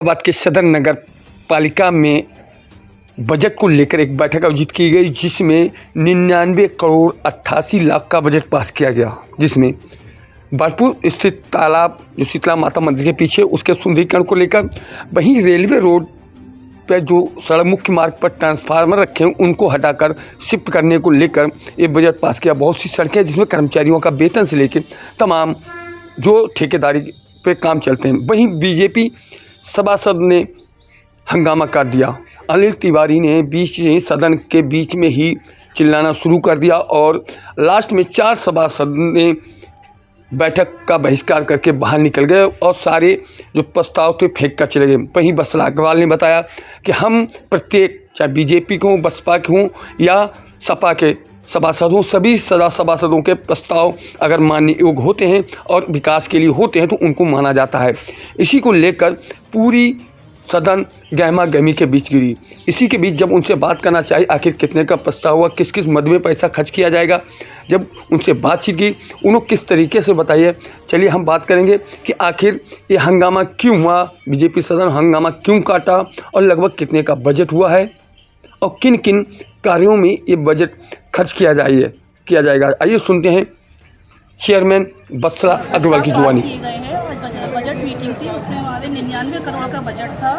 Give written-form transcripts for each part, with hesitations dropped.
बात के सदर नगर पालिका में बजट को लेकर एक बैठक आयोजित की गई, जिसमें 99 करोड़ 88 लाख का बजट पास किया गया, जिसमें बाजपुर स्थित तालाब जो शीतला माता मंदिर के पीछे उसके सुंदरीकरण को लेकर, वहीं रेलवे रोड पर जो सड़क मुख्य मार्ग पर ट्रांसफार्मर रखे हैं उनको हटाकर शिफ्ट करने को लेकर ये बजट पास किया। बहुत सी सड़कें जिसमें कर्मचारियों का वेतन से लेकर तमाम जो ठेकेदारी पे काम चलते हैं, वहीं बीजेपी सभासद ने हंगामा कर दिया। अनिल तिवारी ने सदन के बीच में ही चिल्लाना शुरू कर दिया और लास्ट में 4 सभासद ने बैठक का बहिष्कार करके बाहर निकल गए और सारे जो प्रस्ताव थे फेंक कर चले गए। वहीं बसला अग्रवाल ने बताया कि हम प्रत्येक, चाहे बीजेपी के हों, बसपा के हों या सपा के सभासद हों, सभी सभासदों के प्रस्ताव अगर मानने योग्य होते हैं और विकास के लिए होते हैं तो उनको माना जाता है। इसी को लेकर पूरी सदन गहमा गहमी के बीच गिरी। इसी के बीच जब उनसे बात करना चाहिए आखिर कितने का प्रस्ताव हुआ, किस किस मद में पैसा खर्च किया जाएगा, जब उनसे बातचीत की उन्होंने किस तरीके से बताइए। चलिए हम बात करेंगे कि आखिर ये हंगामा क्यों हुआ, बीजेपी सदन हंगामा क्यों काटा और लगभग कितने का बजट हुआ है और किन किन कार्यों में ये बजट खर्च किया जाएगा। आइए सुनते हैं चेयरमैन बसला अग्रवाल की जुबानी। बजट मीटिंग थी, उसमें हमारे 99 करोड़ का बजट था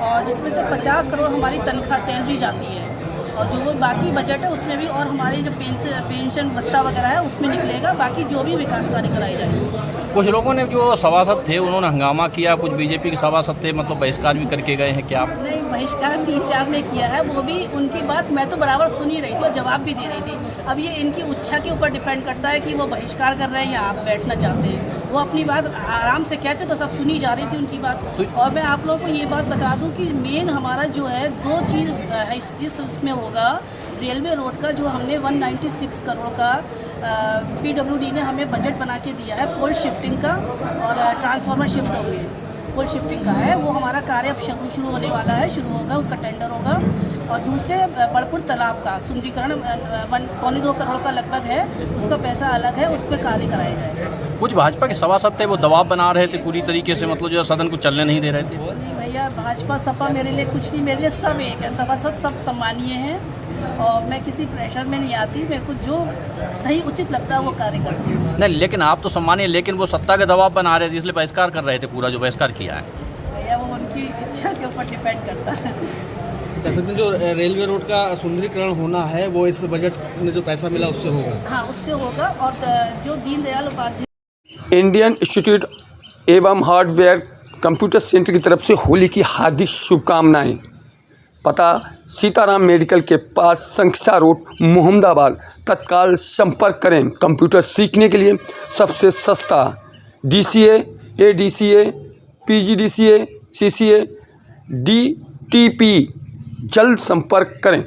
और जिसमें से 50 करोड़ हमारी तनख्वाह सैलरी जाती है और जो वो बाकी बजट है उसमें भी और हमारी जो पेंशन भत्ता वगैरह है उसमें निकलेगा, बाकी जो भी विकास कार्य कराए जाएंगे। कुछ लोगों ने जो सभासद थे उन्होंने हंगामा किया, कुछ बीजेपी के सभासद थे, मतलब बहिष्कार भी करके गए हैं क्या? नहीं, बहिष्कार 3-4 ने किया है, वो भी उनकी बात मैं तो बराबर सुन ही रही थी और जवाब भी दे रही थी। अब ये इनकी इच्छा के ऊपर डिपेंड करता है कि वो बहिष्कार कर रहे हैं या आप बैठना चाहते हैं। वो अपनी बात आराम से कहते तो सब सुनी जा रही थी उनकी बात। और मैं आप लोगों को ये बात बता दूं कि मेन हमारा जो है 2 चीज़ इस उसमें होगा। रेलवे रोड का जो हमने 196 करोड़ का PWD ने हमें बजट बना के दिया है, पोल शिफ्टिंग का और ट्रांसफार्मर शिफ्ट हो गए, पोल शिफ्टिंग का है, वो हमारा कार्य अब शुरू होने वाला है, शुरू होगा, उसका टेंडर होगा। और दूसरे बड़पुर तालाब का सुंदरीकरण 1.25 करोड़ का लगभग है, उसका पैसा अलग है, उस पर कार्य कराया जाएगा। कुछ भाजपा के सभासद थे वो दबाव बना रहे थे पूरी तरीके से, मतलब जो सदन को चलने नहीं दे रहे थे। नहीं भैया, भाजपा सपा मेरे लिए कुछ नहीं, मेरे लिए सब एक है। सभासद सब सम्मानीय हैं और मैं किसी प्रेशर में नहीं आती, मेरे को जो सही उचित लगता है वो कार्य करती हूँ। नहीं, लेकिन आप तो सम्मानीय, लेकिन वो सत्ता के दबाव बना रहे थे इसलिए बहिष्कार कर रहे थे, पूरा जो बहिष्कार किया है। भैया वो उनकी इच्छा के ऊपर डिपेंड करता है। कह सकते हैं जो रेलवे रोड का सुंदरीकरण होना है वो इस बजट में जो पैसा मिला उससे होगा। हाँ, उससे होगा। और जो दीनदयाल उपाध्याय इंडियन इंस्टीट्यूट एवं हार्डवेयर कंप्यूटर सेंटर की तरफ से होली की हार्दिक शुभकामनाएं। पता सीताराम मेडिकल के पास, संख्या रोड, मोहम्मदाबाद। तत्काल संपर्क करें। कंप्यूटर सीखने के लिए सबसे सस्ता DCA, ADCA, PGDCA, CCA, DTP। जल्द संपर्क करें।